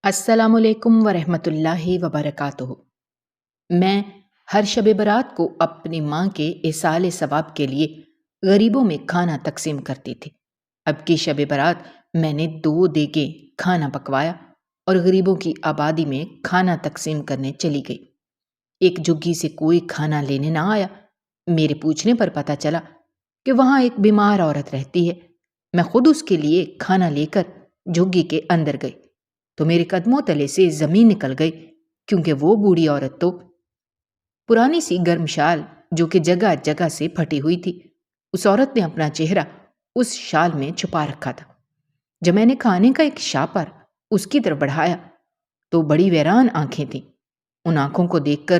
السلام علیکم ورحمۃ اللہ وبرکاتہ۔ میں ہر شب برات کو اپنی ماں کے ایصال ثواب کے لیے غریبوں میں کھانا تقسیم کرتی تھی۔ اب کی شب برات میں نے 2 دیگیں کھانا پکوایا اور غریبوں کی آبادی میں کھانا تقسیم کرنے چلی گئی۔ ایک جھگی سے کوئی کھانا لینے نہ آیا۔ میرے پوچھنے پر پتہ چلا کہ وہاں ایک بیمار عورت رہتی ہے۔ میں خود اس کے لیے کھانا لے کر جھگی کے اندر گئی تو میرے قدموں تلے سے زمین نکل گئی، کیونکہ وہ بوڑھی عورت تو پرانی سی گرم شال جو کہ جگہ جگہ سے پھٹی ہوئی تھی، اس عورت نے اپنا چہرہ اس شال میں چھپا رکھا تھا۔ جب میں نے کھانے کا ایک شاپر اس کی طرف بڑھایا تو بڑی ویران آنکھیں تھیں۔ ان آنکھوں کو دیکھ کر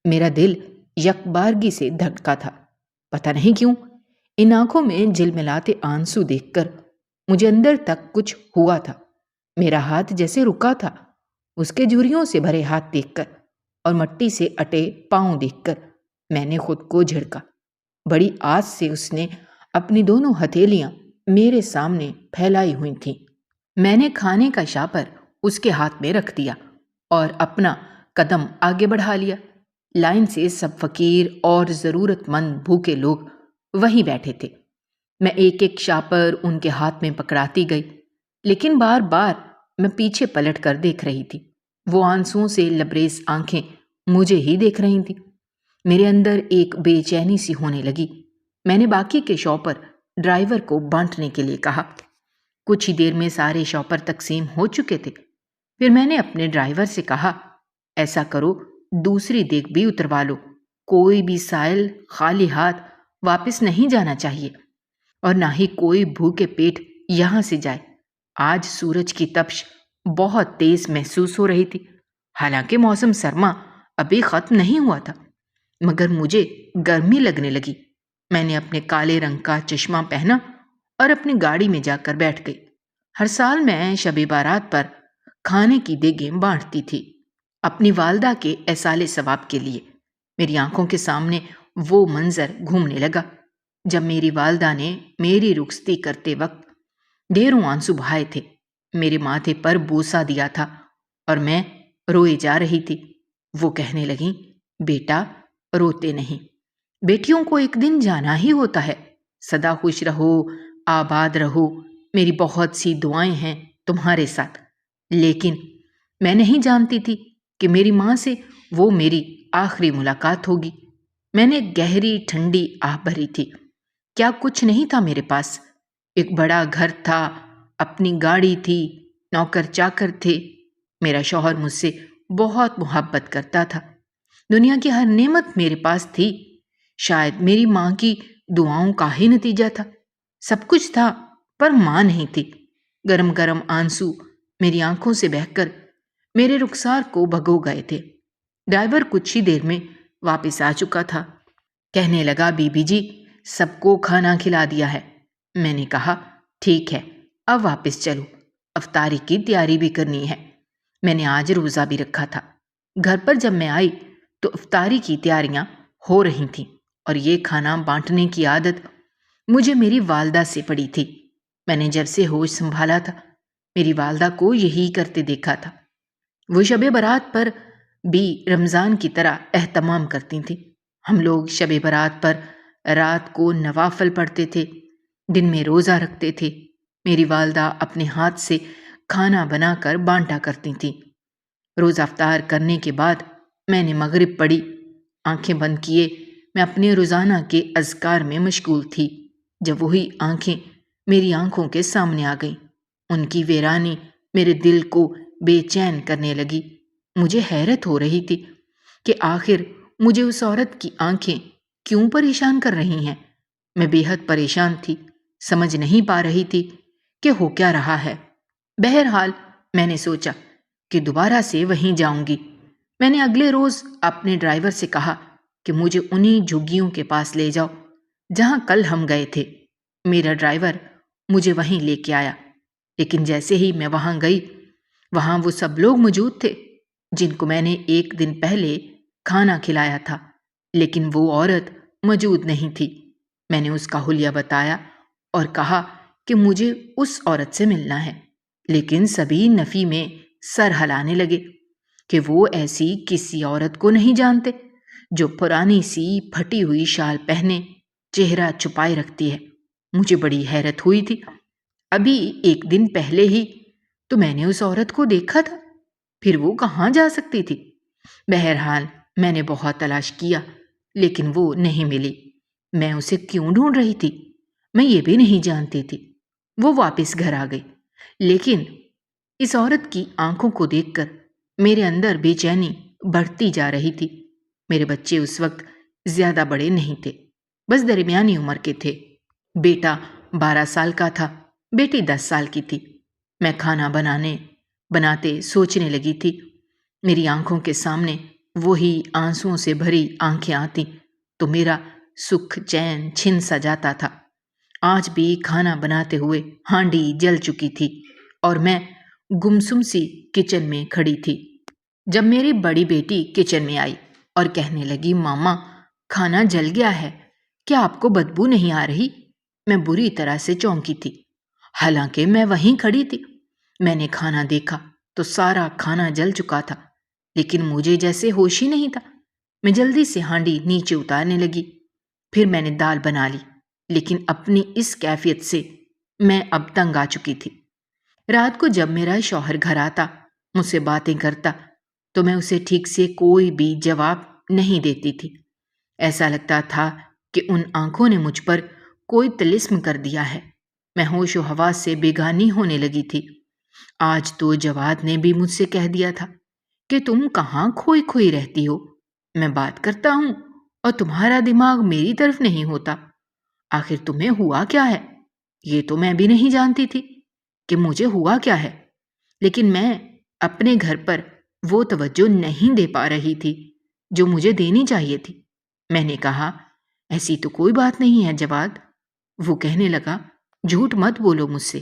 میرا دل یکبارگی سے دھڑکا تھا۔ پتہ نہیں کیوں ان آنکھوں میں جلملاتے آنسو دیکھ کر مجھے اندر تک کچھ ہوا تھا۔ میرا ہاتھ جیسے رکا تھا۔ اس کے جھریوں سے بھرے ہاتھ دیکھ کر اور مٹی سے اٹے پاؤں دیکھ کر میں نے خود کو جھڑکا۔ بڑی آس سے اس نے اپنی دونوں ہتھیلیاں میرے سامنے پھیلائی ہوئی تھیں۔ میں نے کھانے کا شاپر اس کے ہاتھ میں رکھ دیا اور اپنا قدم آگے بڑھا لیا۔ لائن سے سب فقیر اور ضرورت مند بھوکے لوگ وہیں بیٹھے تھے۔ میں ایک ایک شاپر ان کے ہاتھ میں پکڑاتی گئی، لیکن بار بار میں پیچھے پلٹ کر دیکھ رہی تھی۔ وہ آنسوؤں سے لبریز آنکھیں مجھے ہی دیکھ رہی تھیں۔ میرے اندر ایک بے چینی سی ہونے لگی۔ میں نے باقی کے شاپر ڈرائیور کو بانٹنے کے لیے کہا۔ کچھ ہی دیر میں سارے شاپر تقسیم ہو چکے تھے۔ پھر میں نے اپنے ڈرائیور سے کہا، ایسا کرو دوسری دیگ بھی اتروا لو۔ کوئی بھی سائل خالی ہاتھ واپس نہیں جانا چاہیے اور نہ ہی کوئی بھوکے پیٹ یہاں سے جائے۔ آج سورج کی تپش بہت تیز محسوس ہو رہی تھی، حالانکہ موسم سرما ابھی ختم نہیں ہوا تھا، مگر مجھے گرمی لگنے لگی۔ میں نے اپنے کالے رنگ کا چشمہ پہنا اور اپنی گاڑی میں جا کر بیٹھ گئی۔ ہر سال میں شب بارات پر کھانے کی دیگیں بانٹتی تھی، اپنی والدہ کے ایصال ثواب کے لیے۔ میری آنکھوں کے سامنے وہ منظر گھومنے لگا جب میری والدہ نے میری رخصتی کرتے وقت ڈھیروں آنسو بہائے تھے، میرے ماتھے پر بوسہ دیا تھا اور میں روئے جا رہی تھی۔ وہ کہنے لگیں، بیٹا روتے نہیں، بیٹیوں کو ایک دن جانا ہی ہوتا ہے۔ سدا خوش رہو، آباد رہو، میری بہت سی دعائیں ہیں تمہارے ساتھ۔ لیکن میں نہیں جانتی تھی کہ میری ماں سے وہ میری آخری ملاقات ہوگی۔ میں نے گہری ٹھنڈی آہ بھری تھی۔ کیا کچھ نہیں تھا میرے پاس؟ ایک بڑا گھر تھا، اپنی گاڑی تھی، نوکر چاکر تھے، میرا شوہر مجھ سے بہت محبت کرتا تھا، دنیا کی ہر نعمت میرے پاس تھی۔ شاید میری ماں کی دعاؤں کا ہی نتیجہ تھا۔ سب کچھ تھا پر ماں نہیں تھی۔ گرم گرم آنسو میری آنکھوں سے بہہ کر میرے رخسار کو بھگو گئے تھے۔ ڈرائیور کچھ ہی دیر میں واپس آ چکا تھا۔ کہنے لگا، بی بی جی سب کو کھانا کھلا دیا ہے۔ میں نے کہا، ٹھیک ہے اب واپس چلو، افطاری کی تیاری بھی کرنی ہے۔ میں نے آج روزہ بھی رکھا تھا۔ گھر پر جب میں آئی تو افطاری کی تیاریاں ہو رہی تھیں اور یہ کھانا بانٹنے کی عادت مجھے میری والدہ سے پڑی تھی۔ میں نے جب سے ہوش سنبھالا تھا میری والدہ کو یہی کرتے دیکھا تھا۔ وہ شب برات پر بھی رمضان کی طرح اہتمام کرتی تھیں۔ ہم لوگ شب برات پر رات کو نوافل پڑھتے تھے، دن میں روزہ رکھتے تھے۔ میری والدہ اپنے ہاتھ سے کھانا بنا کر بانٹا کرتی تھیں۔ روزہ افطار کرنے کے بعد میں نے مغرب پڑھی۔ آنکھیں بند کیے میں اپنے روزانہ کے اذکار میں مشغول تھی جب وہی آنکھیں میری آنکھوں کے سامنے آ گئیں۔ ان کی ویرانی میرے دل کو بے چین کرنے لگی۔ مجھے حیرت ہو رہی تھی کہ آخر مجھے اس عورت کی آنکھیں کیوں پریشان کر رہی ہیں۔ میں بے حد پریشان تھی، سمجھ نہیں پا رہی تھی کہ ہو کیا رہا ہے۔ بہرحال میں نے سوچا کہ دوبارہ سے وہیں جاؤں گی۔ میں نے اگلے روز اپنے ڈرائیور سے کہا کہ مجھے انہی جھگیوں کے پاس لے جاؤ جہاں کل ہم گئے تھے۔ میرا ڈرائیور مجھے وہیں لے کے آیا، لیکن جیسے ہی میں وہاں گئی وہاں وہ سب لوگ موجود تھے جن کو میں نے ایک دن پہلے کھانا کھلایا تھا، لیکن وہ عورت موجود نہیں تھی۔ میں نے اس کا حلیہ بتایا اور کہا کہ مجھے اس عورت سے ملنا ہے، لیکن سبھی نفی میں سر ہلانے لگے کہ وہ ایسی کسی عورت کو نہیں جانتے جو پرانی سی پھٹی ہوئی شال پہنے چہرہ چھپائے رکھتی ہے۔ مجھے بڑی حیرت ہوئی تھی۔ ابھی ایک دن پہلے ہی تو میں نے اس عورت کو دیکھا تھا، پھر وہ کہاں جا سکتی تھی؟ بہرحال میں نے بہت تلاش کیا لیکن وہ نہیں ملی۔ میں اسے کیوں ڈھونڈ رہی تھی میں یہ بھی نہیں جانتی تھی۔ وہ واپس گھر آ گئی، لیکن اس عورت کی آنکھوں کو دیکھ کر میرے اندر بے چینی بڑھتی جا رہی تھی۔ میرے بچے اس وقت زیادہ بڑے نہیں تھے، بس درمیانی عمر کے تھے۔ بیٹا 12 سال کا تھا، بیٹی 10 سال کی تھی۔ میں کھانا بناتے سوچنے لگی تھی۔ میری آنکھوں کے سامنے وہی آنسوؤں سے بھری آنکھیں آتی تو میرا سکھ چین چھن سا جاتا تھا۔ آج بھی کھانا بناتے ہوئے ہانڈی جل چکی تھی اور میں گمسم سی کچن میں کھڑی تھی جب میری بڑی بیٹی کچن میں آئی اور کہنے لگی، ماما کھانا جل گیا ہے، کیا آپ کو بدبو نہیں آ رہی؟ میں بری طرح سے چونکی تھی، حالانکہ میں وہیں کھڑی تھی۔ میں نے کھانا دیکھا تو سارا کھانا جل چکا تھا، لیکن مجھے جیسے ہوش ہی نہیں تھا۔ میں جلدی سے ہانڈی نیچے اتارنے لگی۔ پھر میں نے دال بنا لی، لیکن اپنی اس کیفیت سے میں اب تنگ آ چکی تھی۔ رات کو جب میرا شوہر گھر آتا، مجھ سے باتیں کرتا تو میں اسے ٹھیک سے کوئی بھی جواب نہیں دیتی تھی۔ ایسا لگتا تھا کہ ان آنکھوں نے مجھ پر کوئی طلسم کر دیا ہے۔ میں ہوش و حواس سے بیگانی ہونے لگی تھی۔ آج تو جواد نے بھی مجھ سے کہہ دیا تھا کہ تم کہاں کھوئی کھوئی رہتی ہو؟ میں بات کرتا ہوں اور تمہارا دماغ میری طرف نہیں ہوتا۔ آخر تمہیں ہوا کیا ہے؟ یہ تو میں بھی نہیں جانتی تھی کہ مجھے ہوا کیا ہے، لیکن میں اپنے گھر پر وہ توجہ نہیں دے پا رہی تھی جو مجھے دینی چاہیے تھی۔ میں نے کہا، ایسی تو کوئی بات نہیں ہے جواد۔ وہ کہنے لگا، جھوٹ مت بولو مجھ سے،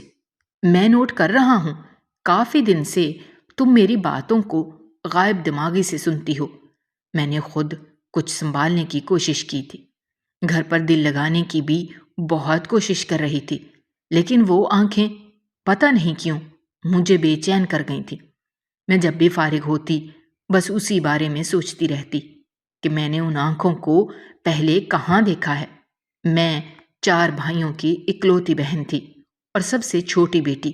میں نوٹ کر رہا ہوں، کافی دن سے تم میری باتوں کو غائب دماغی سے سنتی ہو۔ میں نے خود کچھ سنبھالنے کی کوشش کی تھی، گھر پر دل لگانے کی بھی بہت کوشش کر رہی تھی، لیکن وہ آنکھیں پتہ نہیں کیوں مجھے بے چین کر گئی تھی۔ میں جب بھی فارغ ہوتی بس اسی بارے میں سوچتی رہتی کہ میں نے ان آنکھوں کو پہلے کہاں دیکھا ہے۔ میں 4 بھائیوں کی اکلوتی بہن تھی اور سب سے چھوٹی بیٹی۔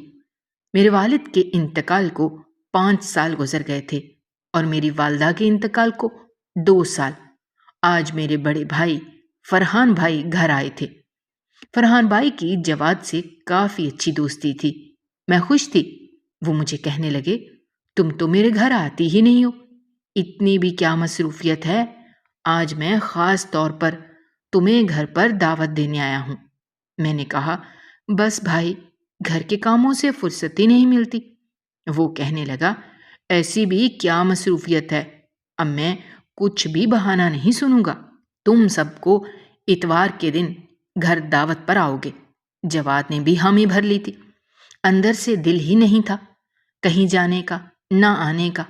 میرے والد کے انتقال کو 5 سال گزر گئے تھے اور میری والدہ کے انتقال کو 2 سال۔ آج میرے بڑے بھائی فرحان بھائی گھر آئے تھے۔ فرحان بھائی کی جواد سے کافی اچھی دوستی تھی۔ میں خوش تھی۔ وہ مجھے کہنے لگے، تم تو میرے گھر آتی ہی نہیں ہو، اتنی بھی کیا مصروفیت ہے؟ آج میں خاص طور پر تمہیں گھر پر دعوت دینے آیا ہوں۔ میں نے کہا، بس بھائی، گھر کے کاموں سے فرصت ہی نہیں ملتی۔ وہ کہنے لگا، ایسی بھی کیا مصروفیت ہے؟ اب میں کچھ بھی بہانہ نہیں سنوں گا، تم سب کو اتوار کے دن گھر دعوت پر آؤ گے۔ جواد نے بھی حامی بھر لی تھی۔ اندر سے دل ہی نہیں تھا کہیں جانے کا، نہ آنے کا،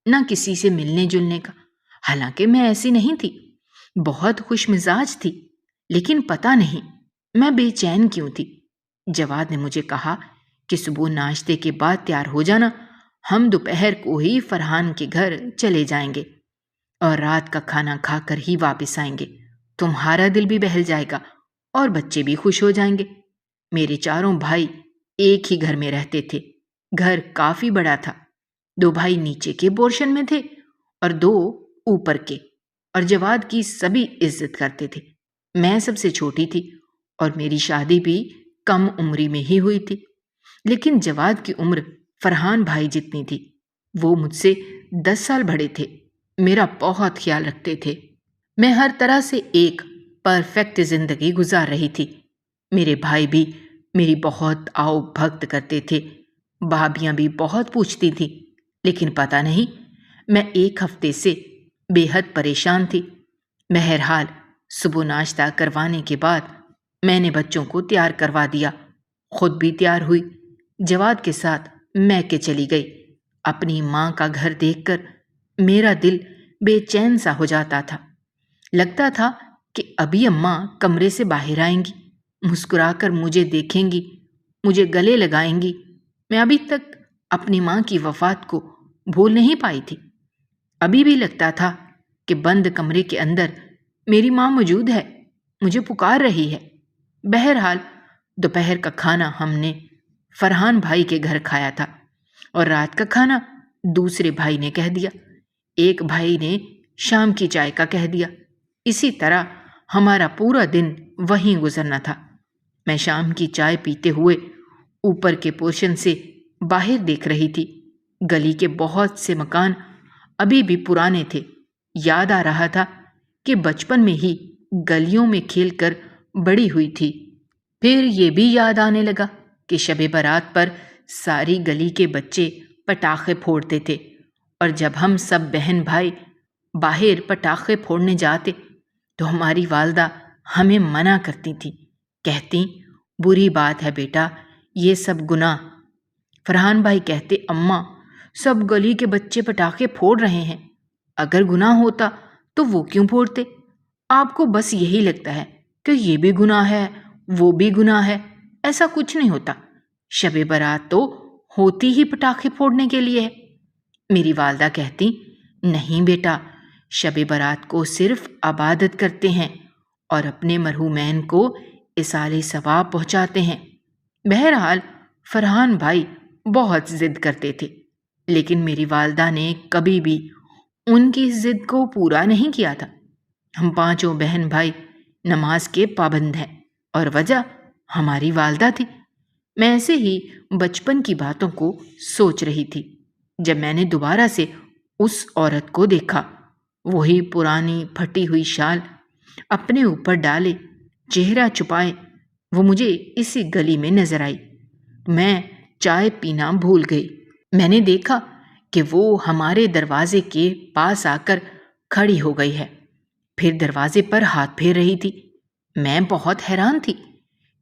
نہ کسی سے ملنے جلنے کا۔ حالانکہ میں ایسی نہیں تھی، بہت خوش مزاج تھی، لیکن پتہ نہیں میں بے چین کیوں تھی۔ جواد نے مجھے کہا کہ صبح ناشتے کے بعد تیار ہو جانا، ہم دوپہر کو ہی فرحان کے گھر چلے جائیں گے اور رات کا کھانا کھا کر ہی واپس آئیں گے۔ تمہارا دل بھی بہل جائے گا اور بچے بھی خوش ہو جائیں گے۔ میرے 4 بھائی ایک ہی گھر میں رہتے تھے۔ گھر کافی بڑا تھا، 2 بھائی نیچے کے پورشن میں تھے اور 2 اوپر کے، اور جواد کی سبھی عزت کرتے تھے۔ میں سب سے چھوٹی تھی اور میری شادی بھی کم عمری میں ہی ہوئی تھی، لیکن جواد کی عمر فرحان بھائی جتنی تھی۔ وہ مجھ سے 10 سال بڑے تھے، میرا بہت خیال رکھتے تھے۔ میں ہر طرح سے ایک پرفیکٹ زندگی گزار رہی تھی۔ میرے بھائی بھی میری بہت آؤ بھگت کرتے تھے، بھابیاں بھی بہت پوچھتی تھیں، لیکن پتہ نہیں میں ایک ہفتے سے بے حد پریشان تھی۔ بہرحال صبح ناشتہ کروانے کے بعد میں نے بچوں کو تیار کروا دیا، خود بھی تیار ہوئی۔ جواد کے ساتھ میکے چلی گئی۔ اپنی ماں کا گھر دیکھ کر میرا دل بے چین سا ہو جاتا تھا۔ لگتا تھا کہ ابھی اماں کمرے سے باہر آئیں گی، مسکرا کر مجھے دیکھیں گی، مجھے گلے لگائیں گی۔ میں ابھی تک اپنی ماں کی وفات کو بھول نہیں پائی تھی۔ ابھی بھی لگتا تھا کہ بند کمرے کے اندر میری ماں موجود ہے، مجھے پکار رہی ہے۔ بہرحال دوپہر کا کھانا ہم نے فرحان بھائی کے گھر کھایا تھا اور رات کا کھانا دوسرے بھائی نے کہہ دیا۔ ایک بھائی نے شام کی چائے کا کہہ دیا۔ اسی طرح ہمارا پورا دن وہیں گزرنا تھا۔ میں شام کی چائے پیتے ہوئے اوپر کے پورشن سے باہر دیکھ رہی تھی۔ گلی کے بہت سے مکان ابھی بھی پرانے تھے۔ یاد آ رہا تھا کہ بچپن میں ہی گلیوں میں کھیل کر بڑی ہوئی تھی۔ پھر یہ بھی یاد آنے لگا کہ شب برات پر ساری گلی کے بچے پٹاخے پھوڑتے تھے، اور جب ہم سب بہن بھائی باہر پٹاخے پھوڑنے جاتے تو ہماری والدہ ہمیں منع کرتی تھی، کہتی بری بات ہے بیٹا، یہ سب گناہ۔ فرحان بھائی کہتے اماں سب گلی کے بچے پٹاخے پھوڑ رہے ہیں، اگر گناہ ہوتا تو وہ کیوں پھوڑتے؟ آپ کو بس یہی لگتا ہے کہ یہ بھی گناہ ہے وہ بھی گناہ ہے۔ ایسا کچھ نہیں ہوتا، شب برات تو ہوتی ہی پٹاخے پھوڑنے کے لیے ہے۔ میری والدہ کہتی نہیں بیٹا، شب برات کو صرف عبادت کرتے ہیں اور اپنے مرحومین کو ایصال ثواب پہنچاتے ہیں۔ بہرحال فرحان بھائی بہت ضد کرتے تھے، لیکن میری والدہ نے کبھی بھی ان کی ضد کو پورا نہیں کیا تھا۔ ہم پانچوں بہن بھائی نماز کے پابند ہیں، اور وجہ ہماری والدہ تھی۔ میں ایسے ہی بچپن کی باتوں کو سوچ رہی تھی جب میں نے دوبارہ سے اس عورت کو دیکھا، وہی پرانی پھٹی ہوئی شال اپنے اوپر ڈالے، چہرہ چھپائے، وہ مجھے اسی گلی میں نظر آئی۔ میں چائے پینا بھول گئی۔ میں نے دیکھا کہ وہ ہمارے دروازے کے پاس آ کر کھڑی ہو گئی ہے، پھر دروازے پر ہاتھ پھیر رہی تھی۔ میں بہت حیران تھی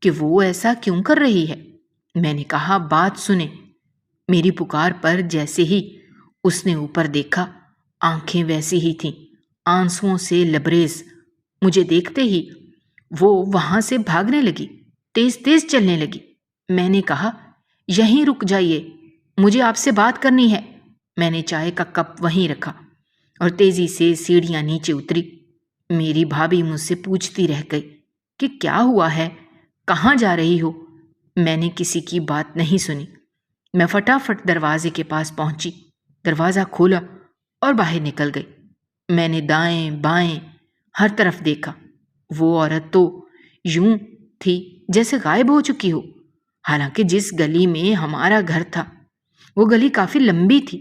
کہ وہ ایسا کیوں کر رہی ہے۔ میں نے کہا بات سنیں۔ میری پکار پر جیسے ہی اس نے اوپر دیکھا، آنکھیں ویسی ہی تھیں، آنسوؤں سے لبریز۔ مجھے دیکھتے ہی وہ وہاں سے بھاگنے لگی، تیز تیز چلنے لگی۔ میں نے کہا یہیں رک جائیے، مجھے آپ سے بات کرنی ہے۔ میں نے چائے کا کپ وہیں رکھا اور تیزی سے سیڑھیاں نیچے اتری۔ میری بھابھی مجھ سے پوچھتی رہ گئی کہ کیا ہوا ہے، کہاں جا رہی ہو؟ میں نے کسی کی بات نہیں سنی۔ میں فٹافٹ دروازے کے پاس پہنچی، دروازہ کھولا اور باہر نکل گئی۔ میں نے دائیں بائیں ہر طرف دیکھا، وہ عورت تو یوں تھی جیسے غائب ہو چکی ہو۔ حالانکہ جس گلی میں ہمارا گھر تھا وہ گلی کافی لمبی تھی،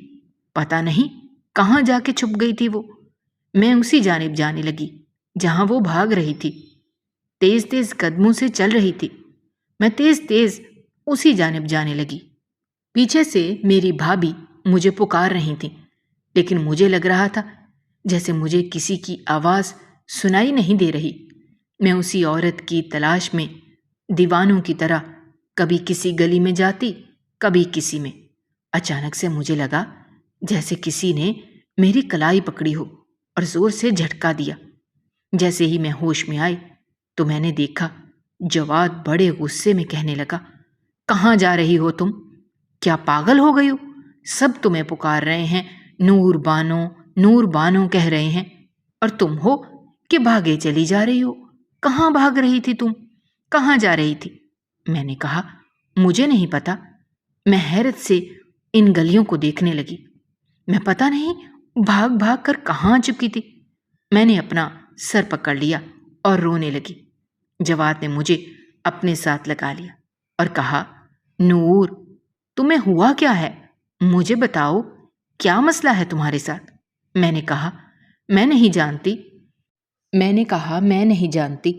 پتہ نہیں کہاں جا کے چھپ گئی تھی وہ۔ میں اسی جانب جانے لگی جہاں وہ بھاگ رہی تھی، تیز تیز قدموں سے چل رہی تھی۔ میں تیز تیز اسی جانب جانے لگی۔ پیچھے سے میری بھابھی مجھے پکار رہی تھیں، لیکن مجھے لگ رہا تھا جیسے مجھے کسی کی آواز سنائی نہیں دے رہی۔ میں اسی عورت کی تلاش میں دیوانوں کی طرح کبھی کسی گلی میں جاتی، کبھی کسی میں۔ اچانک سے مجھے لگا جیسے کسی نے میری کلائی پکڑی ہو اور زور سے جھٹکا دیا۔ جیسے ہی میں ہوش میں آئی تو میں نے دیکھا جواد بڑے غصے میں کہنے لگا، کہاں جا رہی ہو تم؟ کیا پاگل ہو گئی ہو؟ سب تمہیں پکار رہے ہیں، نور بانو نور بانو کہہ رہے ہیں، اور تم ہو کہ بھاگے چلی جا رہی ہو۔ کہاں بھاگ رہی تھی تم؟ کہاں جا رہی تھی؟ میں نے کہا مجھے نہیں پتا۔ میں حیرت سے ان گلیوں کو دیکھنے لگی۔ میں پتہ نہیں بھاگ بھاگ کر کہاں چکی تھی۔ میں نے اپنا سر پکڑ لیا اور رونے لگی۔ جواد نے مجھے اپنے ساتھ لگا لیا اور کہا، نور تمہیں ہوا کیا ہے؟ مجھے بتاؤ، کیا مسئلہ ہے تمہارے ساتھ؟ میں نے کہا میں نہیں جانتی۔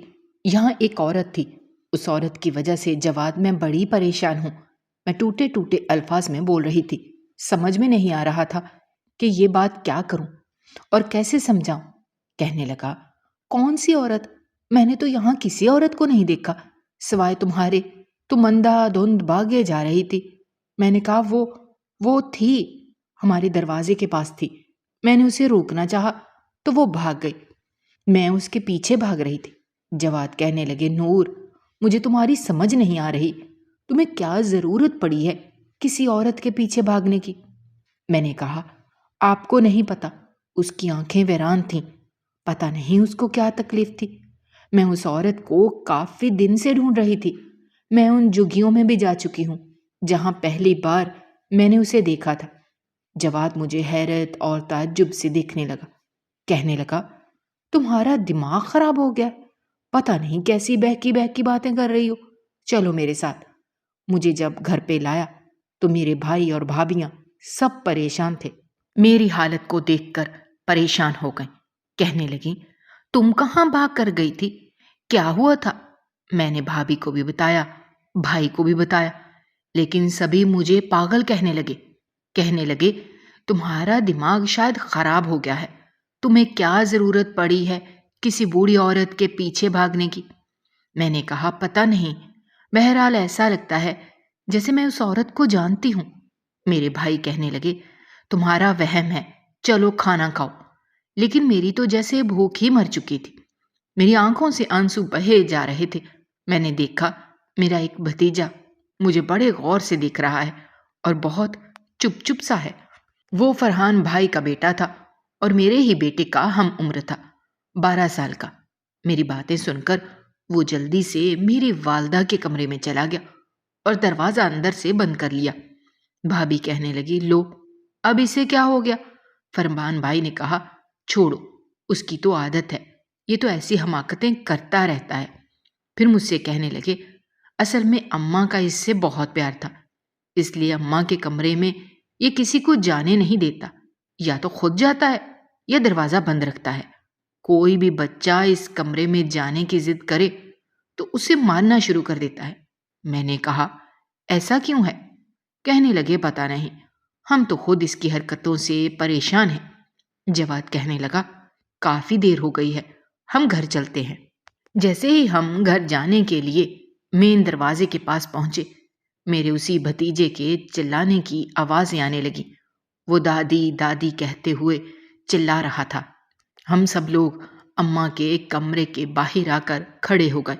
یہاں ایک عورت تھی، اس عورت کی وجہ سے جواد میں بڑی پریشان ہوں۔ میں ٹوٹے ٹوٹے الفاظ میں بول رہی تھی، سمجھ میں نہیں آ رہا تھا کہ یہ بات کیا کروں اور کیسے سمجھاؤں۔ کہنے لگا، کون سی عورت؟ میں نے تو یہاں کسی عورت کو نہیں دیکھا سوائے تمہارے، تم اندھا دھند بھاگے جا رہی تھی۔ میں نے کہا وہ تھی، ہمارے دروازے کے پاس تھی، میں نے اسے روکنا چاہا تو وہ بھاگ گئی، میں اس کے پیچھے بھاگ رہی تھی۔ جواد کہنے لگے، نور مجھے تمہاری سمجھ نہیں آ رہی، تمہیں کیا ضرورت پڑی ہے کسی عورت کے پیچھے بھاگنے کی؟ میں نے کہا، آپ کو نہیں پتا، اس کی آنکھیں ویران تھیں، پتہ نہیں اس کو کیا تکلیف تھی۔ میں اس عورت کو کافی دن سے ڈھونڈ رہی تھی۔ میں ان جھگیوں میں بھی جا چکی ہوں جہاں پہلی بار میں نے اسے دیکھا تھا۔ جواد مجھے حیرت اور تعجب سے دیکھنے لگا، کہنے لگا، تمہارا دماغ خراب ہو گیا، پتہ نہیں کیسی بہکی باتیں کر رہی ہو، چلو میرے ساتھ۔ مجھے جب گھر پہ لایا تو میرے بھائی اور بھابیاں سب پریشان تھے، میری حالت کو دیکھ کر پریشان ہو گئیں، کہنے لگیں، تم کہاں بھاگ کر گئی تھی؟ کیا ہوا تھا؟ میں نے بھابی کو بھی بتایا، بھائی کو بھی بتایا، لیکن سبھی مجھے پاگل کہنے لگے تمہارا دماغ شاید خراب ہو گیا ہے، تمہیں کیا ضرورت پڑی ہے کسی بوڑھی عورت کے پیچھے بھاگنے کی؟ میں نے کہا، پتہ نہیں، بہرحال ایسا لگتا ہے جیسے میں اس عورت کو جانتی ہوں۔ میرے بھائی کہنے لگے، تمہارا وہم ہے، چلو کھانا کھاؤ۔ لیکن میری تو جیسے بھوک ہی مر چکی تھی، میری آنکھوں سے آنسو بہے جا رہے تھے۔ میں نے دیکھا میرا ایک بھتیجا مجھے بڑے غور سے دیکھ رہا ہے اور بہت چپ سا ہے۔ وہ فرحان بھائی کا بیٹا تھا اور میرے ہی بیٹے کا ہم عمر تھا، 12 سال کا۔ میری باتیں سن کر وہ جلدی سے میری والدہ کے کمرے میں چلا گیا اور دروازہ اندر سے بند کر لیا۔ بھابی کہنے لگی، لو، اب اسے کیا ہو گیا؟ فرمان بھائی نے کہا، چھوڑو، اس کی تو عادت ہے، یہ تو ایسی حماقتیں کرتا رہتا ہے۔ پھر مجھ سے کہنے لگے، اصل میں اماں کا اس سے بہت پیار تھا، اس لیے اماں کے کمرے میں یہ کسی کو جانے نہیں دیتا، یا تو خود جاتا ہے یا دروازہ بند رکھتا ہے۔ کوئی بھی بچہ اس کمرے میں جانے کی ضد کرے تو اسے مارنا شروع کر دیتا ہے۔ میں نے کہا، ایسا کیوں ہے؟ کہنے لگے، پتہ نہیں، ہم تو خود اس کی حرکتوں سے پریشان ہیں۔ جواد کہنے لگا، کافی دیر ہو گئی ہے، ہم گھر چلتے ہیں۔ جیسے ہی ہم گھر جانے کے لیے مین دروازے کے پاس پہنچے، میرے اسی بھتیجے کے چلانے کی آوازیں آنے لگی۔ وہ دادی دادی کہتے ہوئے چلا رہا تھا۔ ہم سب لوگ اماں کے کمرے کے باہر آ کر کھڑے ہو گئے۔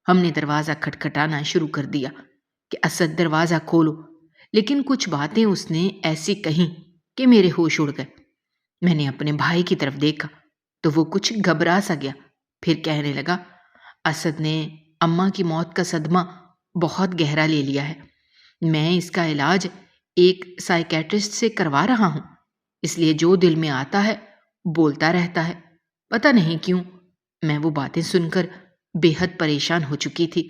ہم نے دروازہ کھٹکھٹانا شروع کر دیا کہ اسد دروازہ کھولو، لیکن کچھ باتیں اس نے ایسی کہیں کہ میرے ہوش اڑ گئے۔ میں نے اپنے بھائی کی طرف دیکھا تو وہ کچھ گھبرا سا گیا، پھر کہنے لگا، اسد نے اماں کی موت کا صدمہ بہت گہرا لے لیا ہے، میں اس کا علاج ایک سائیکیٹرسٹ سے کروا رہا ہوں، اس لیے جو دل میں آتا ہے بولتا رہتا ہے، پتہ نہیں کیوں۔ میں وہ باتیں سن کر بے حد پریشان ہو چکی تھی۔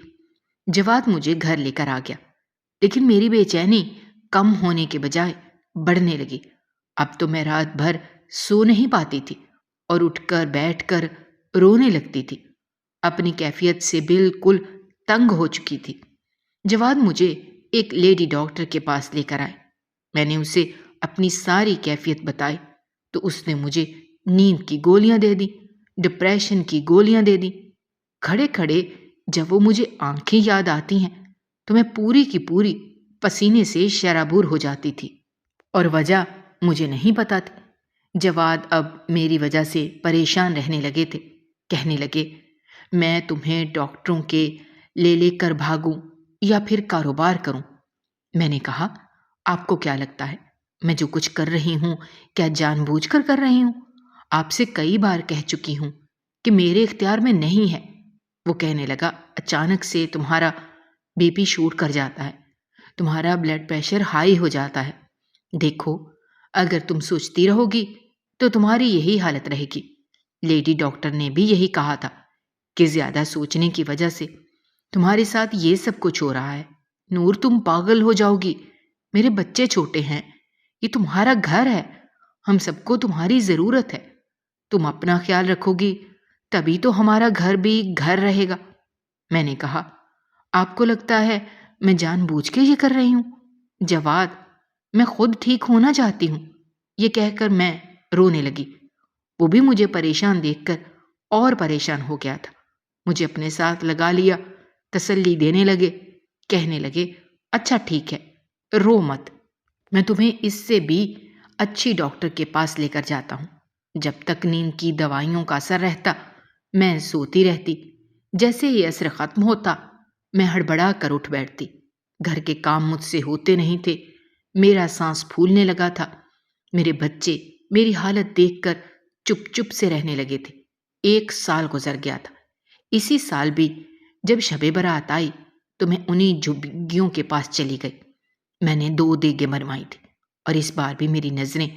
جواد مجھے گھر لے کر آ گیا، لیکن میری بے چینی کم ہونے کے بجائے بڑھنے لگی۔ اب تو میں رات بھر سو نہیں پاتی تھی اور اٹھ کر بیٹھ کر رونے لگتی تھی، اپنی کیفیت سے بالکل تنگ ہو چکی تھی۔ جواد مجھے ایک لیڈی ڈاکٹر کے پاس لے کر آئے۔ میں نے اسے اپنی ساری کیفیت بتائی تو اس نے مجھے نیند کی گولیاں دے دی، ڈپریشن کی گولیاں دے دی۔ کھڑے کھڑے جب وہ مجھے آنکھیں یاد آتی ہیں تو میں پوری کی پوری پسینے سے شرابور ہو جاتی تھی، اور وجہ مجھے نہیں پتا تھی۔ جواد اب میری وجہ سے پریشان رہنے لگے تھے، کہنے لگے، میں تمہیں ڈاکٹروں کے لے کر بھاگوں یا پھر کاروبار کروں؟ میں نے کہا، آپ کو کیا لگتا ہے میں جو کچھ کر رہی ہوں کیا جان بوجھ کر کر رہی ہوں؟ آپ سے کئی بار کہہ چکی ہوں کہ میرے اختیار میں نہیں ہے۔ وہ کہنے لگا، اچانک سے تمہارا بی پی شوٹ کر جاتا ہے، تمہارا بلڈ پریشر ہائی ہو جاتا ہے، دیکھو اگر تم سوچتی رہو گی تو تمہاری یہی حالت رہے گی۔ لیڈی ڈاکٹر نے بھی یہی کہا تھا کہ زیادہ سوچنے کی وجہ سے تمہارے ساتھ یہ سب کچھ ہو رہا ہے۔ نور، تم پاگل ہو جاؤ گی، میرے بچے چھوٹے ہیں، یہ تمہارا گھر ہے، ہم سب کو تمہاری ضرورت ہے، تم اپنا خیال رکھو گی تبھی تو ہمارا گھر بھی گھر رہے گا۔ میں نے کہا، آپ کو لگتا ہے میں جان بوجھ کے یہ کر رہی ہوں؟ جواد، میں خود ٹھیک ہونا چاہتی ہوں۔ یہ کہہ کر میں رونے لگی۔ وہ بھی مجھے پریشان دیکھ کر اور پریشان ہو گیا تھا، مجھے اپنے ساتھ لگا لیا، تسلی دینے لگے، کہنے لگے، اچھا ٹھیک ہے، رو مت، میں تمہیں اس سے بھی اچھی ڈاکٹر کے پاس لے کر جاتا ہوں۔ جب تک نیند کی دوائیوں کا اثر رہتا میں سوتی رہتی، جیسے ہی اثر ختم ہوتا میں ہڑبڑا کر اٹھ بیٹھتی۔ گھر کے کام مجھ سے ہوتے نہیں تھے، میرا سانس پھولنے لگا تھا۔ میرے بچے میری حالت دیکھ کر چپ چپ سے رہنے لگے تھے۔ 1 سال گزر گیا تھا۔ اسی سال بھی جب شب برات آئی تو میں انہی جھگیوں کے پاس چلی گئی۔ میں نے 2 دیگیں بنوائی تھی اور اس بار بھی میری نظریں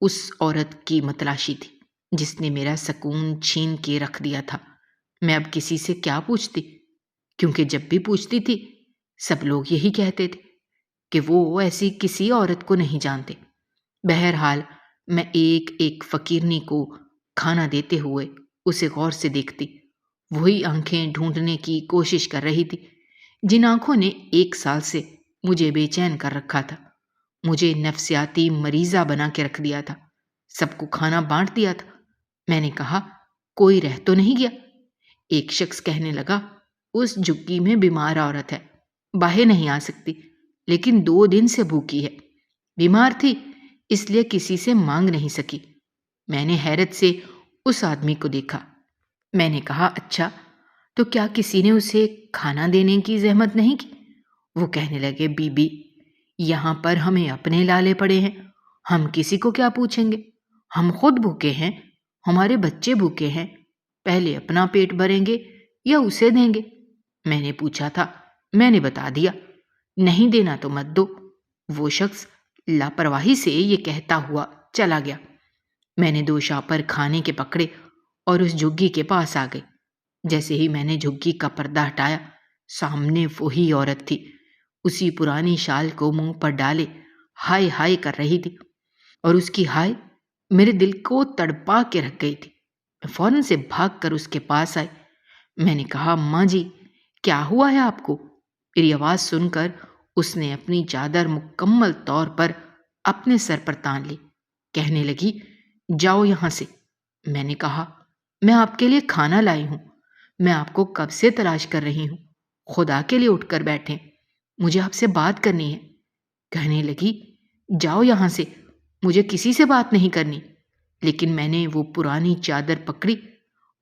اس عورت کی متلاشی تھی جس نے میرا سکون چھین کے رکھ دیا تھا۔ میں اب کسی سے کیا پوچھتی، کیونکہ جب بھی پوچھتی تھی سب لوگ یہی کہتے تھے کہ وہ ایسی کسی عورت کو نہیں جانتے۔ بہرحال میں ایک ایک فقیرنی کو کھانا دیتے ہوئے اسے غور سے دیکھتی، وہی آنکھیں ڈھونڈنے کی کوشش کر رہی تھی جن آنکھوں نے 1 سال سے مجھے بے چین کر رکھا تھا، مجھے نفسیاتی مریضہ بنا کے رکھ دیا تھا۔ سب کو کھانا بانٹ دیا تھا۔ میں نے کہا کوئی رہ تو نہیں گیا؟ ایک شخص کہنے لگا اس جھگی میں بیمار عورت ہے، باہر نہیں آ سکتی، لیکن 2 دن سے بھوکی ہے۔ بیمار تھی اس لیے کسی سے مانگ نہیں سکی۔ میں نے حیرت سے اس آدمی کو دیکھا۔ میں نے کہا اچھا، تو کیا کسی نے اسے کھانا دینے کی زحمت نہیں کی؟ وہ کہنے لگے بی بی، یہاں پر ہمیں اپنے لالے پڑے ہیں، ہم کسی کو کیا پوچھیں گے؟ ہم خود بھوکے ہیں، ہمارے بچے بھوکے ہیں، پہلے اپنا پیٹ بھریں گے یا اسے دیں گے؟ میں نے پوچھا تھا، میں نے بتا دیا، نہیں دینا تو مت دو۔ وہ شخص لاپرواہی سے یہ کہتا ہوا چلا گیا۔ میں نے 2 شاپر کھانے کے پکڑے اور اس جھگی کے پاس آ گئی۔ جیسے ہی میں نے جھگی کا پردہ ہٹایا، سامنے وہی عورت تھی، اسی پرانی شال کو منہ پر ڈالے ہائے ہائے کر رہی تھی، اور اس کی ہائے میرے دل کو تڑپا کے رکھ گئی تھی۔ میں فوراً سے بھاگ کر اس کے پاس آئی۔ میں نے کہا ماں جی، کیا ہوا ہے آپ کو؟ میری آواز سن کر اس نے اپنی چادر مکمل طور پر اپنے سر پر تان لی، کہنے لگی جاؤ یہاں سے۔ میں نے کہا میں آپ کے لیے کھانا لائی ہوں، میں آپ کو کب سے تلاش کر رہی ہوں، خدا کے لیے اٹھ کر بیٹھیں، مجھے آپ سے بات کرنی ہے۔ کہنے لگی جاؤ یہاں سے، مجھے کسی سے بات نہیں کرنی۔ لیکن میں نے وہ پرانی چادر پکڑی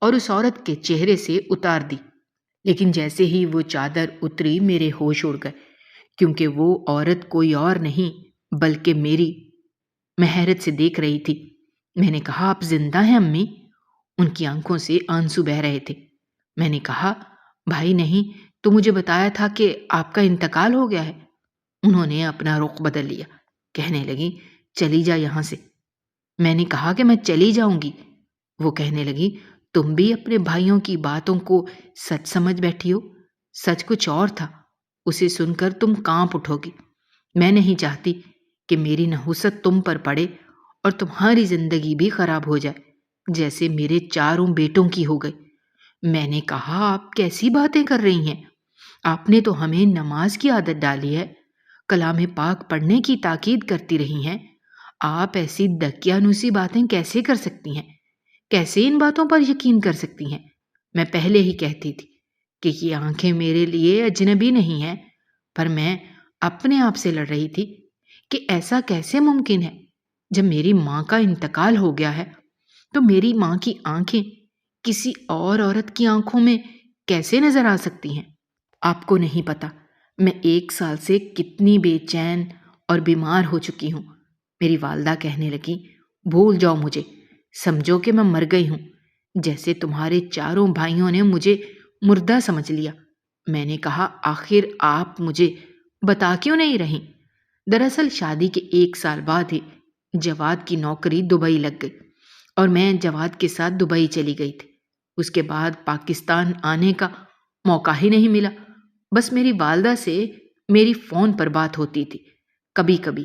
اور اس عورت کے چہرے سے اتار دی۔ لیکن جیسے ہی وہ چادر اتری میرے ہوش اڑ گئے، کیونکہ وہ عورت کوئی اور نہیں بلکہ میری۔ میں حیرت سے دیکھ رہی تھی۔ میں نے کہا آپ زندہ ہیں امی؟ ان کی آنکھوں سے آنسو بہہ رہے تھے۔ میں نے کہا بھائی نہیں تو مجھے بتایا تھا کہ آپ کا انتقال ہو گیا ہے۔ انہوں نے اپنا رخ بدل لیا، کہنے لگی چلی جا یہاں سے۔ میں نے کہا کہ میں چلی جاؤں گی۔ وہ کہنے لگی تم بھی اپنے بھائیوں کی باتوں کو سچ سمجھ بیٹھی ہو، سچ کچھ اور تھا، اسے سن کر تم کانپ اٹھو گی۔ میں نہیں چاہتی کہ میری نحوست تم پر پڑے اور تمہاری زندگی بھی خراب ہو جائے جیسے میرے 4 بیٹوں کی ہو گئی۔ میں نے کہا آپ کیسی باتیں کر رہی ہیں؟ آپ نے تو ہمیں نماز کی عادت ڈالی ہے، کلام پاک پڑھنے کی تاکید کرتی رہی ہیں، آپ ایسی دقیانوسی باتیں کیسے کر سکتی ہیں؟ کیسے ان باتوں پر یقین کر سکتی ہیں؟ میں پہلے ہی کہتی تھی کہ یہ آنکھیں میرے لیے اجنبی نہیں ہیں، پر میں اپنے آپ سے لڑ رہی تھی کہ ایسا کیسے ممکن ہے؟ جب میری ماں کا انتقال ہو گیا ہے تو میری ماں کی آنکھیں کسی اور عورت کی آنکھوں میں کیسے نظر آ سکتی ہیں؟ آپ کو نہیں پتا میں 1 سال سے کتنی بے چین اور بیمار ہو چکی ہوں۔ میری والدہ کہنے لگی بھول جاؤ مجھے، سمجھو کہ میں مر گئی ہوں، جیسے تمہارے 4 بھائیوں نے مجھے مردہ سمجھ لیا۔ میں نے کہا آخر آپ مجھے بتا کیوں نہیں رہی؟ دراصل شادی کے 1 سال بعد ہی جواد کی نوکری دبئی لگ گئی اور میں جواد کے ساتھ دبئی چلی گئی تھی۔ اس کے بعد پاکستان آنے کا موقع ہی نہیں ملا۔ بس میری والدہ سے میری فون پر بات ہوتی تھی، کبھی کبھی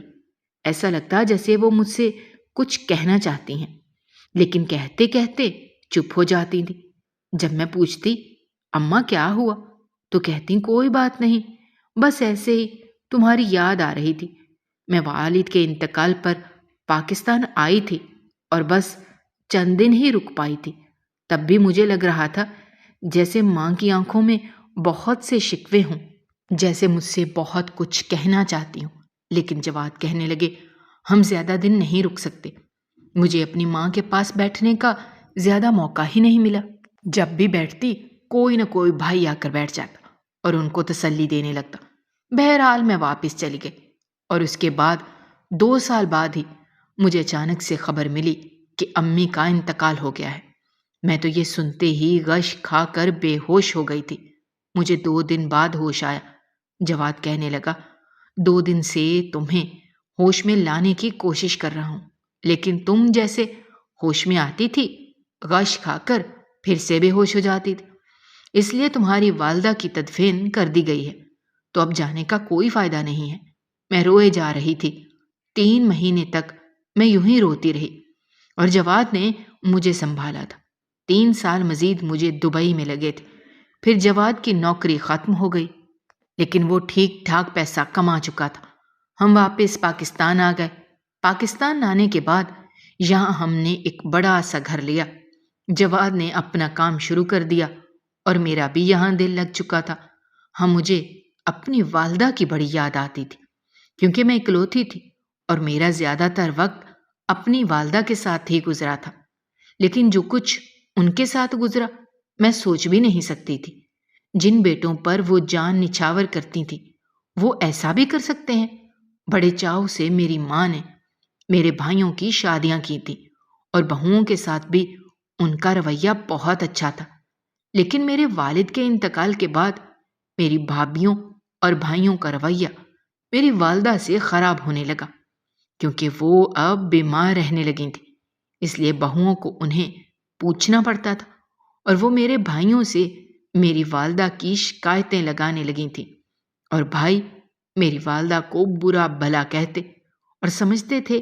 ایسا لگتا جیسے وہ مجھ سے کچھ کہنا چاہتی ہیں، لیکن کہتے کہتے چپ ہو جاتی تھی۔ جب میں پوچھتی اماں کیا ہوا تو کہتی کوئی بات نہیں، بس ایسے ہی تمہاری یاد آ رہی تھی۔ میں والد کے انتقال پر پاکستان آئی تھی اور بس چند دن ہی رک پائی تھی۔ تب بھی مجھے لگ رہا تھا جیسے ماں کی آنکھوں میں بہت سے شکوے ہوں، جیسے مجھ سے بہت کچھ کہنا چاہتی ہوں۔ لیکن جواد کہنے لگے ہم زیادہ دن نہیں رک سکتے۔ مجھے اپنی ماں کے پاس بیٹھنے کا زیادہ موقع ہی نہیں ملا۔ جب بھی بیٹھتی کوئی نہ کوئی بھائی آ کر بیٹھ جاتا اور ان کو تسلی دینے لگتا۔ بہرحال میں واپس چلی گئی اور اس کے بعد 2 سال بعد ہی مجھے اچانک سے خبر ملی کہ امی کا انتقال ہو گیا ہے۔ میں تو یہ سنتے ہی غش کھا کر بے ہوش ہو گئی تھی۔ مجھے 2 دن بعد ہوش آیا۔ جواد کہنے لگا، 2 دن سے تمہیں ہوش میں لانے کی کوشش کر رہا ہوں، لیکن تم جیسے ہوش میں آتی تھی، غش کھا کر پھر سے بے ہوش ہو جاتی تھی۔ اس لیے تمہاری والدہ کی تدفین کر دی گئی ہے، تو اب جانے کا کوئی فائدہ نہیں ہے۔ میں روئے جا رہی تھی۔ 3 مہینے تک میں یوں ہی روتی رہی اور جواد نے مجھے سنبھالا تھا۔ 3 سال مزید مجھے دبئی میں لگے تھے۔ پھر جواد کی نوکری ختم ہو گئی، لیکن وہ ٹھیک ٹھاک پیسہ کما چکا تھا۔ ہم واپس پاکستان آ گئے۔ پاکستان آنے کے بعد یہاں ہم نے ایک بڑا سا گھر لیا۔ جواد نے اپنا کام شروع کر دیا اور میرا بھی یہاں دل لگ چکا تھا۔ مجھے اپنی والدہ کی بڑی یاد آتی تھی، کیونکہ میں اکلوتی تھی اور میرا زیادہ تر وقت اپنی والدہ کے ساتھ ہی گزرا تھا۔ لیکن جو کچھ ان کے ساتھ گزرا میں سوچ بھی نہیں سکتی تھی۔ جن بیٹوں پر وہ جان نچھاور کرتی تھی وہ ایسا بھی کر سکتے ہیں۔ بڑے چاؤ سے میری ماں نے میرے بھائیوں کی شادیاں کی تھی اور بہوؤں کے ساتھ بھی ان کا رویہ بہت اچھا تھا۔ لیکن میرے والد کے انتقال کے بعد میری بھابھیوں اور بھائیوں کا رویہ میری والدہ سے خراب ہونے لگا، کیونکہ وہ اب بیمار رہنے لگی تھیں۔ اس لیے بہوؤں کو انہیں پوچھنا پڑتا تھا اور وہ میرے بھائیوں سے میری والدہ کی شکایتیں لگانے لگی تھیں، اور بھائی میری والدہ کو برا بھلا کہتے اور سمجھتے تھے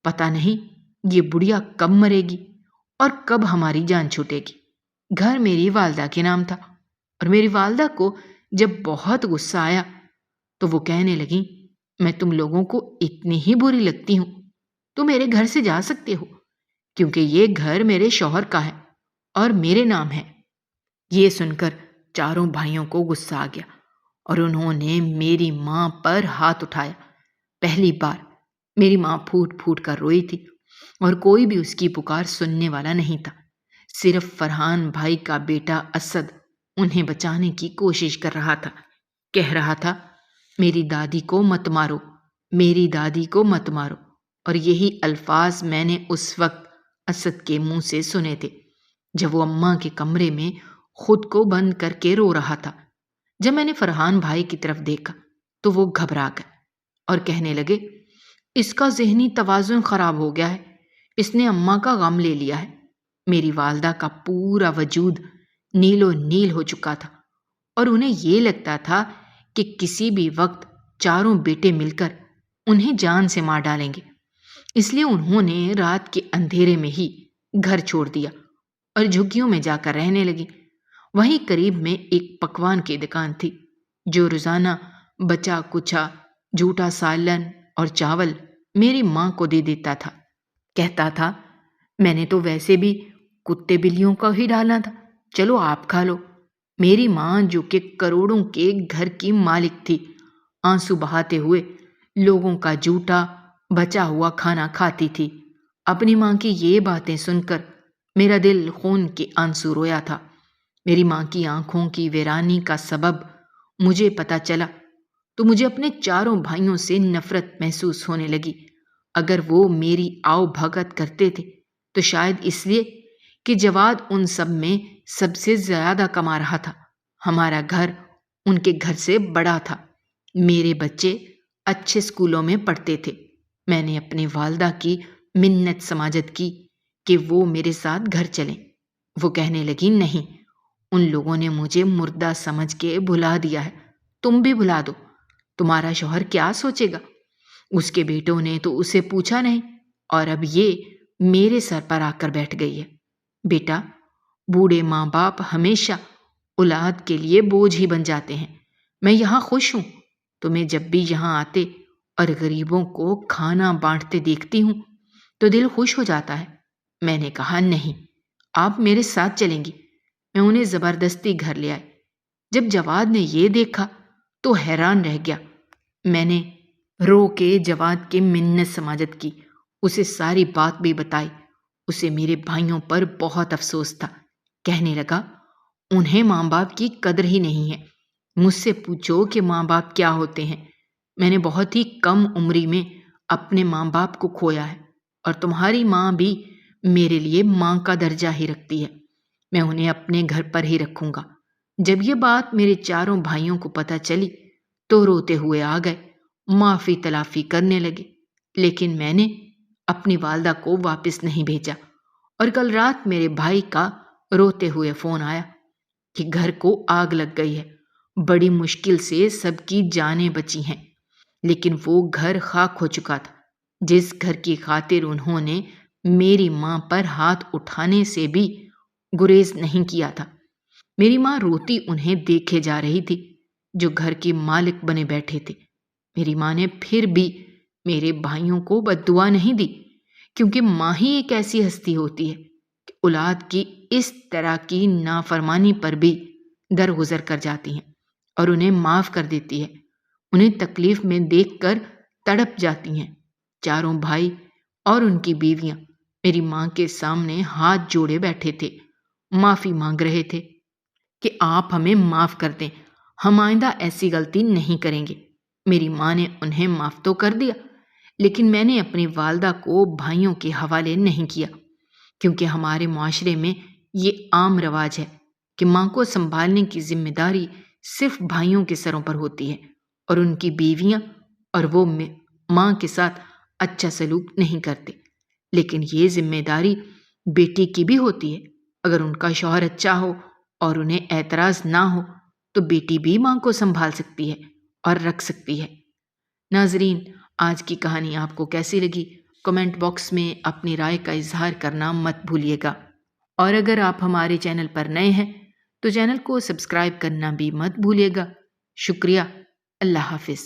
پتہ نہیں یہ بڑھیا کب مرے گی اور کب ہماری جان چھوٹے گی۔ گھر میری والدہ کے نام تھا اور میری والدہ کو جب بہت غصہ آیا تو وہ کہنے لگیں، میں تم لوگوں کو اتنی ہی بری لگتی ہوں تو میرے گھر سے جا سکتے ہو، کیونکہ یہ گھر میرے شوہر کا ہے اور میرے نام ہے۔ یہ سن کر چاروں بھائیوں کو غصہ آ گیا اور انہوں نے میری ماں پر ہاتھ اٹھایا۔ پہلی بار میری ماں پھوٹ پھوٹ کر روئی تھی اور کوئی بھی اس کی پکار سننے والا نہیں تھا۔ صرف فرحان بھائی کا بیٹا اسد انہیں بچانے کی کوشش کر رہا تھا۔ کہہ رہا تھا، میری دادی کو مت مارو، میری دادی کو مت مارو، اور یہی الفاظ میں نے اس وقت اسد کے منہ سے سنے تھے جب وہ اماں کے کمرے میں خود کو بند کر کے رو رہا تھا۔ جب میں نے فرحان بھائی کی طرف دیکھا تو وہ گھبرا گئے اور کہنے لگے، اس کا ذہنی توازن خراب ہو گیا ہے، اس نے اماں کا غم لے لیا ہے۔ میری والدہ کا پورا وجود نیل و نیل ہو چکا تھا اور انہیں یہ لگتا تھا کہ کسی بھی وقت چاروں بیٹے مل کر انہیں جان سے مار ڈالیں گے۔ اس لیے انہوں نے رات کے اندھیرے میں ہی گھر چھوڑ دیا اور جھگیوں میں جا کر رہنے لگی۔ وہیں قریب میں ایک پکوان کی دکان تھی جو روزانہ بچا کچا جھوٹا سالن اور چاول میری ماں کو دے دیتا تھا۔ کہتا تھا، میں نے تو ویسے بھی کتے بلیوں کا ہی ڈالنا تھا، چلو آپ کھا لو۔ میری ماں جو کہ کروڑوں کے گھر کی مالک تھی، آنسو بہاتے ہوئے لوگوں کا جھوٹا بچا ہوا کھانا کھاتی تھی۔ اپنی ماں کی یہ باتیں سن کر میرا دل خون کے آنسو رویا تھا۔ میری ماں کی آنکھوں کی ویرانی کا سبب مجھے پتا چلا تو مجھے اپنے چاروں بھائیوں سے نفرت محسوس ہونے لگی۔ اگر وہ میری آؤ بھگت کرتے تھے تو شاید اس لیے کہ جواد ان سب میں سب سے زیادہ کما رہا تھا۔ ہمارا گھر ان کے گھر سے بڑا تھا، میرے بچے اچھے اسکولوں میں پڑھتے تھے۔ میں نے اپنی والدہ کی منت سماجت کی کہ وہ میرے ساتھ گھر چلیں۔ وہ کہنے لگی، نہیں، ان لوگوں نے مجھے مردہ سمجھ کے بھلا دیا ہے، تم بھی بھلا دو، تمہارا شوہر کیا سوچے گا؟ اس کے بیٹوں نے تو اسے پوچھا نہیں اور اب یہ میرے سر پر آ کر بیٹھ گئی ہے۔ بیٹا، بوڑھے ماں باپ ہمیشہ اولاد کے لیے بوجھ ہی بن جاتے ہیں۔ میں یہاں خوش ہوں، تمہیں جب بھی یہاں آتے اور غریبوں کو کھانا بانٹتے دیکھتی ہوں تو دل خوش ہو جاتا ہے۔ میں نے کہا، نہیں، آپ میرے ساتھ چلیں گی۔ میں انہیں زبردستی گھر لے آئی۔ جب جواد نے یہ دیکھا تو حیران رہ گیا۔ میں نے رو کے جواد کی منت سماجت کی، اسے ساری بات بھی بتائی۔ اسے میرے بھائیوں پر بہت افسوس تھا۔ کہنے لگا، انہیں ماں باپ کی قدر ہی نہیں ہے، مجھ سے پوچھو کہ ماں باپ کیا ہوتے ہیں۔ میں نے بہت ہی کم عمری میں اپنے ماں باپ کو کھویا ہے، اور تمہاری ماں بھی میرے لیے ماں کا درجہ ہی رکھتی ہے۔ میں انہیں اپنے گھر پر ہی رکھوں گا۔ جب یہ بات میرے چاروں بھائیوں کو پتہ چلی تو روتے ہوئے آ گئے، معافی تلافی کرنے لگے، لیکن میں نے اپنی والدہ کو واپس نہیں بھیجا۔ اور کل رات میرے بھائی کا روتے ہوئے فون آیا کہ گھر کو آگ لگ گئی ہے، بڑی مشکل سے سب کی جانیں بچی ہیں، لیکن وہ گھر خاک ہو چکا تھا جس گھر کی خاطر انہوں نے میری ماں پر ہاتھ اٹھانے سے بھی گریز نہیں کیا تھا۔ میری ماں روتی انہیں دیکھے جا رہی تھی جو گھر کے مالک بنے بیٹھے تھے۔ میری ماں نے پھر بھی میرے بھائیوں کو بد دعا نہیں دی، کیونکہ ماں ہی ایک ایسی ہستی ہوتی ہے کہ اولاد کی اس طرح کی نافرمانی پر بھی درگزر کر جاتی ہیں اور انہیں معاف کر دیتی ہے، انہیں تکلیف میں دیکھ کر تڑپ جاتی ہیں۔ چاروں بھائی اور ان کی بیویاں میری ماں کے سامنے ہاتھ جوڑے بیٹھے تھے، معافی مانگ رہے تھے کہ آپ ہمیں معاف کر دیں، ہم آئندہ ایسی غلطی نہیں کریں گے۔ میری ماں نے انہیں معاف تو کر دیا، لیکن میں نے اپنی والدہ کو بھائیوں کے حوالے نہیں کیا، کیونکہ ہمارے معاشرے میں یہ عام رواج ہے کہ ماں کو سنبھالنے کی ذمہ داری صرف بھائیوں کے سروں پر ہوتی ہے، اور ان کی بیویاں اور وہ ماں کے ساتھ اچھا سلوک نہیں کرتے۔ لیکن یہ ذمہ داری بیٹی کی بھی ہوتی ہے۔ اگر ان کا شوہر اچھا ہو اور انہیں اعتراض نہ ہو تو بیٹی بھی ماں کو سنبھال سکتی ہے اور رکھ سکتی ہے۔ ناظرین، آج کی کہانی آپ کو کیسی لگی؟ کمنٹ باکس میں اپنی رائے کا اظہار کرنا مت بھولیے گا، اور اگر آپ ہمارے چینل پر نئے ہیں تو چینل کو سبسکرائب کرنا بھی مت بھولیے گا۔ شکریہ۔ اللہ حافظ۔